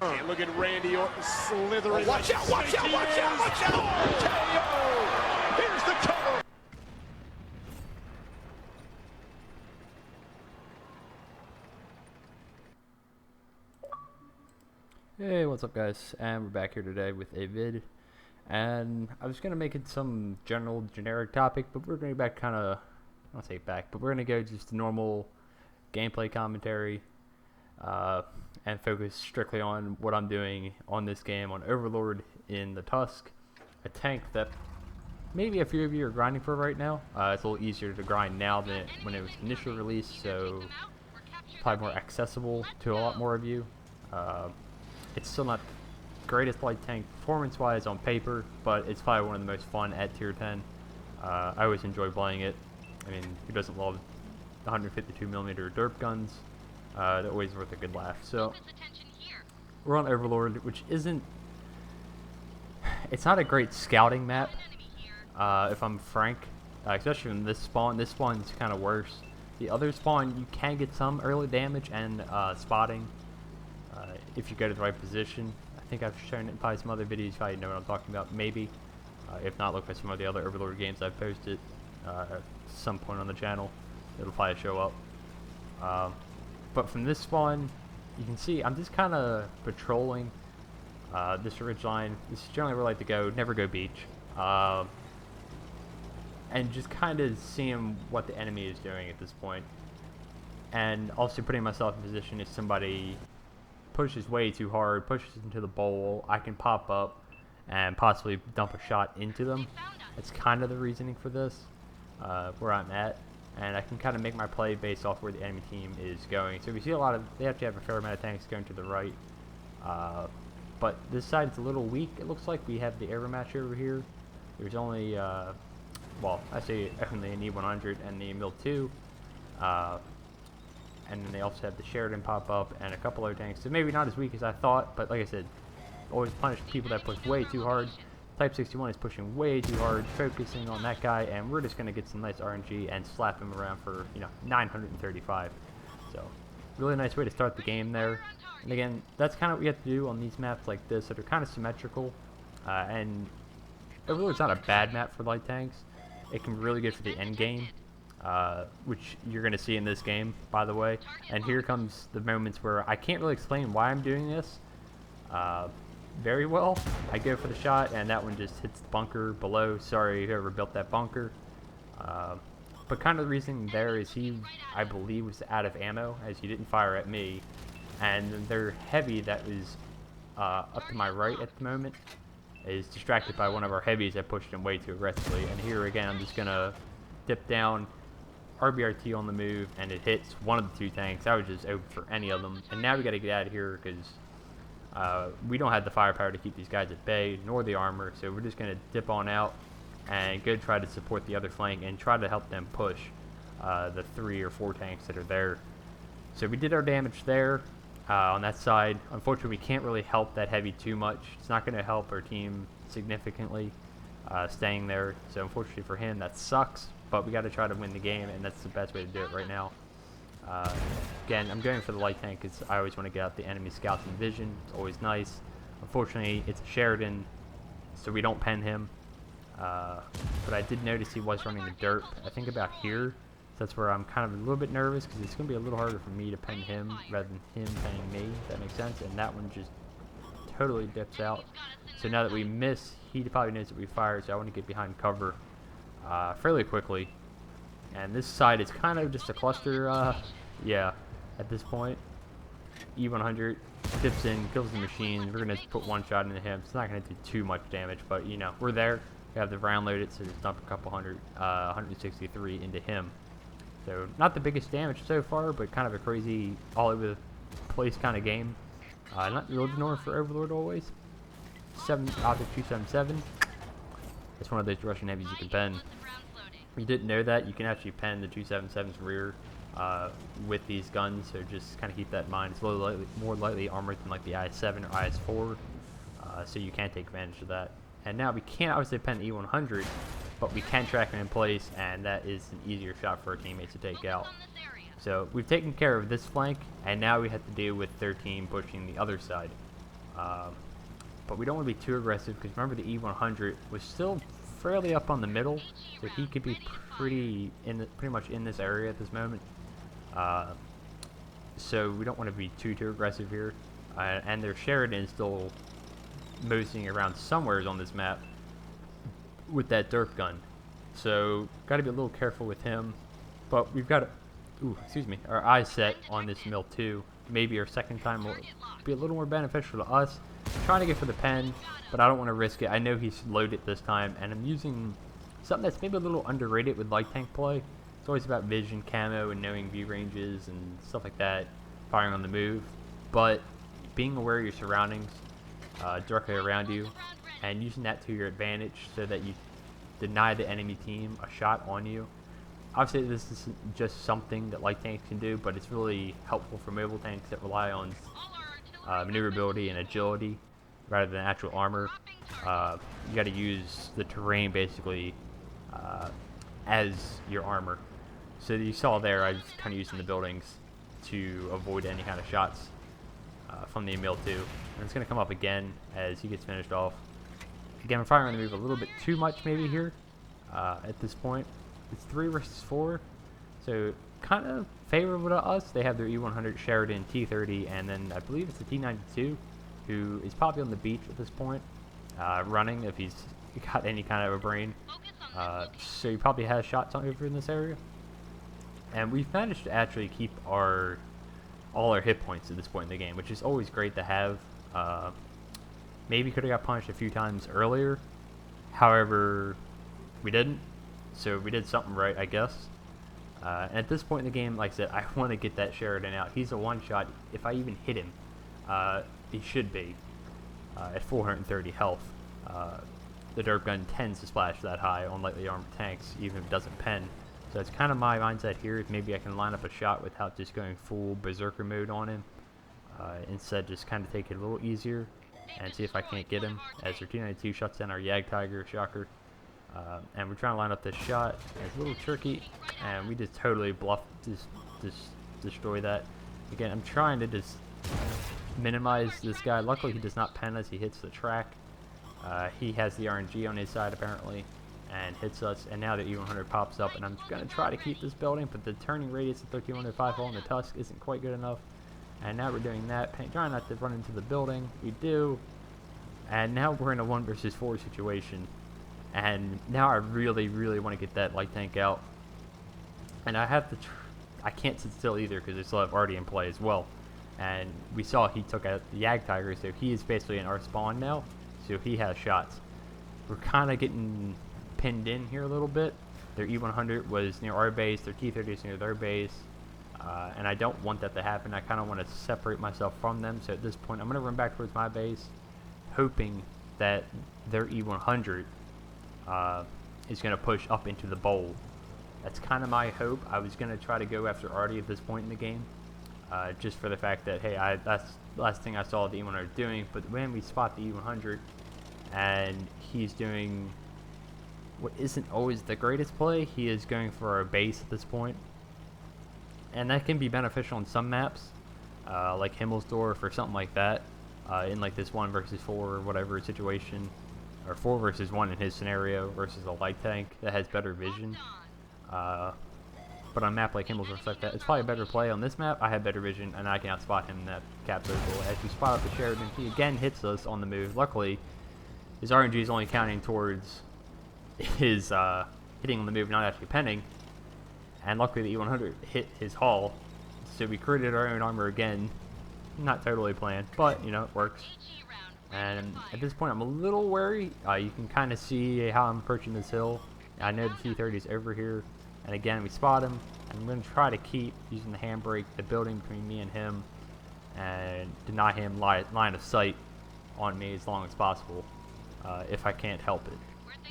And look at Randy Orton slithering. Oh, watch out, watch out, watch out, watch out! KO! Here's the cover. Hey, what's up guys? And we're back here today with a vid. And I was going to make it some generic topic, but we're going to go back I don't say back, but we're going to go just normal gameplay commentary and focus strictly on what I'm doing on this game on Overlord in the Tusk, a tank that maybe a few of you are grinding for right now. It's a little easier to grind now than when it was initially released, so probably more accessible to a lot more of you. It's still not the greatest light tank performance-wise on paper, but it's probably one of the most fun at tier 10. I always enjoy playing it. I mean, who doesn't love 152mm derp guns? They're always worth a good laugh. So, we're on Overlord, which isn't... It's not a great scouting map, if I'm frank. Especially in this spawn. This spawn's kind of worse. The other spawn, you can get some early damage and spotting. If you go to the right position. I think I've shown it in probably some other videos, you probably know what I'm talking about, maybe. If not, look at some of the other Overlord games I've posted at some point on the channel. It'll probably show up. But from this spawn, you can see I'm just kind of patrolling this ridge line. This is generally where I like to go, never go beach. And just kind of seeing what the enemy is doing at this point. And also putting myself in position if somebody pushes way too hard, pushes into the bowl, I can pop up and possibly dump a shot into them. That's kind of the reasoning for this, where I'm at, and I can kind of make my play based off where the enemy team is going. So we see a lot of, they have to have a fair amount of tanks going to the right, but this side is a little weak. It looks like we have the air match over here. There's only, well, I say only an E100 and the Mil-2. And then they also have the Sheridan pop up and a couple other tanks. So maybe not as weak as I thought, but like I said, always punish people that push way too hard. Type 61 is pushing way too hard, focusing on that guy, and we're just going to get some nice RNG and slap him around for, 935. So, really nice way to start the game there. And again, that's kind of what we have to do on these maps like this that are kind of symmetrical. And Overlord's not a bad map for light tanks. It can be really good for the end game. Which you're going to see in this game, by the way. And here comes the moments where I can't really explain why I'm doing this very well. I go for the shot, and that one just hits the bunker below. Sorry, whoever built that bunker. But kind of the reason there is he, I believe, was out of ammo, as he didn't fire at me. And their heavy that was up to my right at the moment is distracted by one of our heavies that pushed him way too aggressively. And here again, I'm just going to dip down, RBRT on the move, and it hits one of the two tanks. I was just open for any of them. And now we got to get out of here because we don't have the firepower to keep these guys at bay, nor the armor. So we're just going to dip on out and go try to support the other flank and try to help them push the 3 or 4 tanks that are there. So we did our damage there on that side. Unfortunately, we can't really help that heavy too much. It's not going to help our team significantly staying there. So unfortunately for him, that sucks. But we got to try to win the game, and that's the best way to do it right now. Again, I'm going for the light tank because I always want to get out the enemy scouts and vision. It's always nice. Unfortunately, it's a Sheridan, so we don't pen him. But I did notice he was running the derp, I think about here. So that's where I'm kind of a little bit nervous because it's going to be a little harder for me to pen him rather than him penning me, if that makes sense. And that one just totally dips out. So now that we miss, he probably knows that we fired, so I want to get behind cover fairly quickly. And this side is kind of just a cluster, yeah, at this point. E100 dips in, kills the machine. We're going to put one shot into him. It's not going to do too much damage, but, we're there. We have the round loaded, so just dump a couple hundred, 163 into him. So, not the biggest damage so far, but kind of a crazy, all over the place kind of game. Not really known for Overlord always. Object 277. It's one of those Russian heavies you can pen. If you didn't know that, you can actually pen the 277's rear with these guns, so just kind of keep that in mind. It's a little more lightly armored than like the IS-7 or IS-4, so you can take advantage of that. And now we can't obviously pen the E100, but we can track him in place, and that is an easier shot for our teammates to take out. So we've taken care of this flank, and now we have to deal with their team pushing the other side. But we don't want to be too aggressive because remember the E100 was still fairly up on the middle, so he could be pretty much in this area at this moment. So we don't want to be too aggressive here. And their Sheridan is still moseying around somewhere on this map with that dirt gun. So got to be a little careful with him. But we've got our eyes set on this mill too. Maybe our second time will be a little more beneficial to us. I'm trying to get for the pen, but I don't want to risk it. I know he's loaded this time, and I'm using something that's maybe a little underrated with light tank play. It's always about vision, camo, and knowing view ranges and stuff like that, firing on the move. But being aware of your surroundings directly around you, and using that to your advantage so that you deny the enemy team a shot on you. Obviously, this isn't just something that light tanks can do, but it's really helpful for mobile tanks that rely on maneuverability and agility rather than actual armor. You got to use the terrain basically as your armor. So you saw there, I was kind of using the buildings to avoid any kind of shots from the Emil 2. And it's going to come up again as he gets finished off. Again, I'm firing on the move a little bit too much maybe here at this point. It's 3 versus 4, so kind of favorable to us. They have their E100 Sheridan T30, and then I believe it's the T92, who is probably on the beach at this point, running if he's got any kind of a brain. So he probably has shots on over in this area. And we've managed to actually keep all our hit points at this point in the game, which is always great to have. Maybe could have got punished a few times earlier, however, we didn't. So we did something right, I guess. And at this point in the game, like I said, I want to get that Sheridan out. He's a one-shot. If I even hit him, he should be at 430 health. The dirt gun tends to splash that high on lightly armored tanks, even if it doesn't pen. So it's kind of my mindset here. Maybe I can line up a shot without just going full berserker mode on him. Instead, just kind of take it a little easier and see if I can't get him. As their T92 shuts down our Yag Tiger, shocker. And we're trying to line up this shot. It's a little tricky, and we just totally destroy that. Again, I'm trying to just minimize this guy. Luckily, he does not pen as he hits the track. He has the RNG on his side, apparently, and hits us. And now the E100 pops up, and I'm going to try to keep this building, but the turning radius of 1305 on the Tusk isn't quite good enough. And now we're doing that, trying not to run into the building. We do. And now we're in a 1 versus 4 situation. And now I really want to get that light tank out. And I have to, I can't sit still either because I still have Artie in play as well. And we saw he took out the Yag Tiger, so he is basically in our spawn now. So he has shots. We're kind of getting pinned in here a little bit. Their E100 was near our base, their T30 is near their base. And I don't want that to happen. I kind of want to separate myself from them. So at this point, I'm going to run back towards my base, hoping that their E100 is going to push up into the bowl. That's kind of my hope. I was going to try to go after Artie at this point in the game, just for the fact that, hey, that's the last thing I saw the E100 doing. But when we spot the E100 and he's doing what isn't always the greatest play, he is going for a base at this point. And that can be beneficial in some maps, like Himmelsdorf or something like that, in like this 1 versus 4 or whatever situation. Or 4 versus 1 in his scenario versus a light tank that has better vision. But on a map like Himmelsdorf like that, it's probably a better play. On this map, I have better vision, and I can outspot him in that cap circle. As we spot out the Sheridan, he again hits us on the move. Luckily, his RNG is only counting towards his hitting on the move, not actually penning. And luckily, the E100 hit his hull, so we created our own armor again. Not totally planned, but, you know, it works. And at this point, I'm a little wary. You can kind of see how I'm approaching this hill. I know the T30 is over here. And again, we spot him. I'm going to try to keep using the handbrake, the building between me and him, and deny him line of sight on me as long as possible, if I can't help it.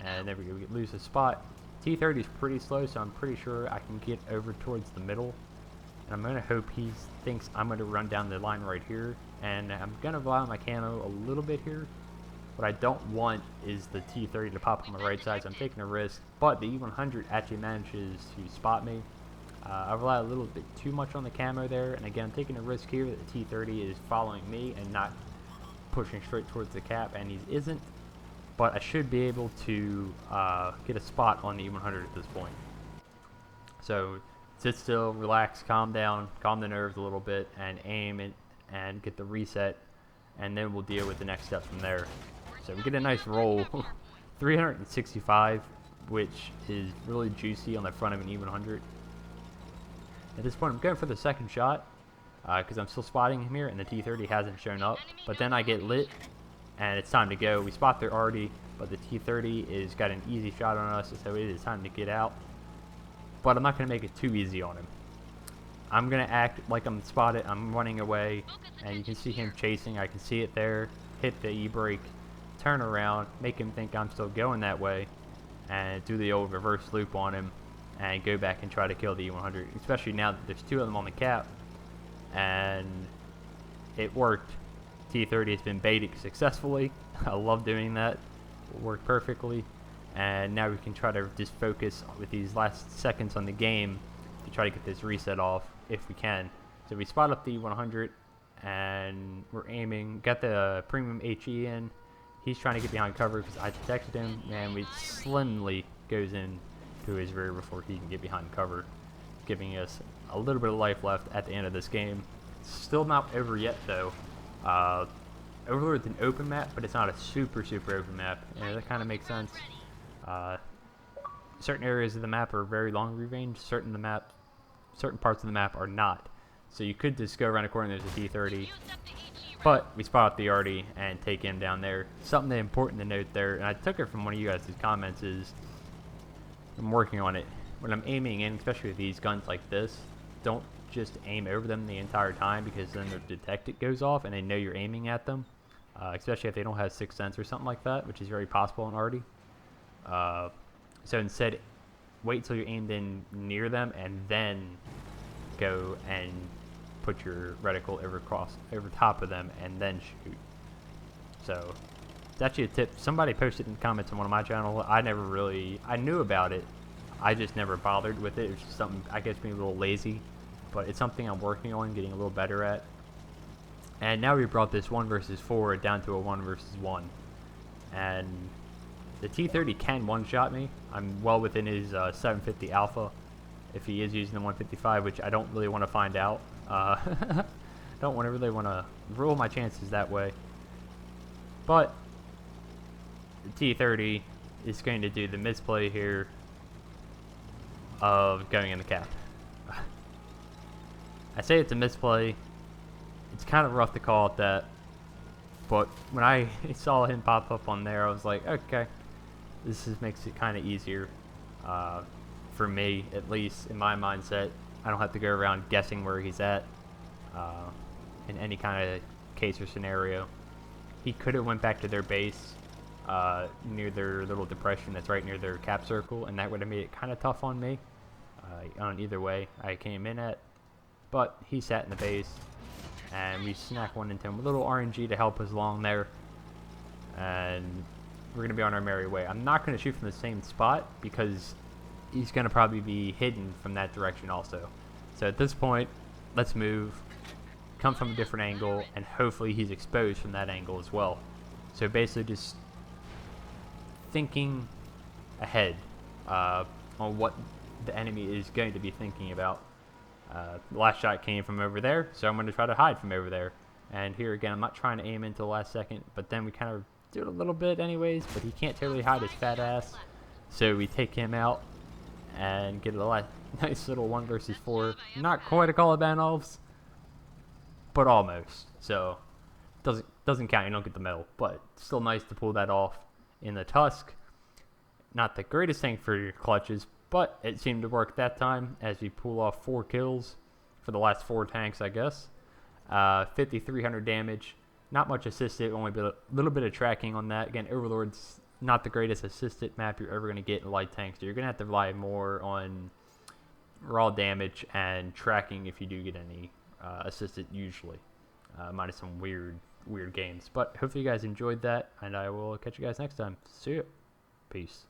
And there we go. We lose the spot. T30 is pretty slow, so I'm pretty sure I can get over towards the middle. And I'm going to hope he thinks I'm going to run down the line right here. And I'm going to rely on my camo a little bit here. What I don't want is the T30 to pop on my right side, so I'm taking a risk. But the E100 actually manages to spot me. I rely a little bit too much on the camo there. And again, I'm taking a risk here that the T30 is following me and not pushing straight towards the cap, and he isn't. But I should be able to get a spot on the E100 at this point. So sit still, relax, calm down, calm the nerves a little bit, and aim it and get the reset, and then we'll deal with the next step from there. So we get a nice roll, 365, which is really juicy on the front of an E100. At this point, I'm going for the second shot because I'm still spotting him here, and the T30 hasn't shown up. But then I get lit, and it's time to go. We spot there already, but the T30 is got an easy shot on us, so it is time to get out. But I'm not going to make it too easy on him. I'm going to act like I'm spotted. I'm running away, and you can see him chasing. I can see it there. Hit the E-brake, turn around, make him think I'm still going that way, and do the old reverse loop on him, and go back and try to kill the E100, especially now that there's two of them on the cap, and it worked. T30 has been baited successfully. I love doing that. It worked perfectly. And now we can try to just focus with these last seconds on the game to try to get this reset off if we can. So we spot up the 100 and we're aiming. Got the premium HE in. He's trying to get behind cover because I detected him, and we slimly goes in to his rear before he can get behind cover, giving us a little bit of life left at the end of this game. Still not over yet though. Overlord's an open map, but it's not a super open map, and that kind of makes sense. Certain areas of the map are very long range, certain parts of the map are not. So you could just go around the corner and there's a T30, but we spot out the Artie and take him down there. Something important to note there, and I took it from one of you guys' comments, is I'm working on it. When I'm aiming in, especially with these guns like this, don't just aim over them the entire time, because then their detect goes off and they know you're aiming at them, especially if they don't have Sixth Sense or something like that, which is very possible in Artie. So instead, wait till you're aimed in near them and then go and put your reticle over top of them and then shoot. So it's actually a tip. Somebody posted in the comments on one of my channels. I knew about it. I just never bothered with it. It was just something, I guess, being a little lazy, but it's something I'm working on, getting a little better at. And now we brought this 1 versus 4 down to a 1 versus 1. And the T30 can one-shot me. I'm well within his 750 alpha if he is using the 155, which I don't really want to find out. Don't really want to rule my chances that way. But the T30 is going to do the misplay here of going in the cap. I say it's a misplay. It's kind of rough to call it that. But when I saw him pop up on there, I was like, okay, this makes it kind of easier for me, at least in my mindset. I don't have to go around guessing where he's at in any kind of case or scenario. He could have went back to their base near their little depression that's right near their cap circle, and that would have made it kind of tough on me on either way I came in at. But he sat in the base, and we snack one into him. A little RNG to help us along there, and we're going to be on our merry way. I'm not going to shoot from the same spot because he's going to probably be hidden from that direction also. So at this point, let's move, come from a different angle, and hopefully he's exposed from that angle as well. So basically just thinking ahead on what the enemy is going to be thinking about. The last shot came from over there, so I'm going to try to hide from over there. And here again, I'm not trying to aim into the last second, but then we kind of do it a little bit anyways, but he can't totally hide his fat ass. So we take him out and get a nice little 1 versus 4. Not quite a Call of Banolfs, but almost. So doesn't count, you don't get the medal, but still nice to pull that off in the Tusk. Not the greatest thing for your clutches, but it seemed to work that time as we pull off 4 kills for the last 4 tanks, I guess. 5,300 damage. Not much assisted, only a little bit of tracking on that. Again, Overlord's not the greatest assisted map you're ever going to get in light tanks. So you're going to have to rely more on raw damage and tracking if you do get any assisted usually. Minus some weird games. But hopefully you guys enjoyed that, and I will catch you guys next time. See ya. Peace.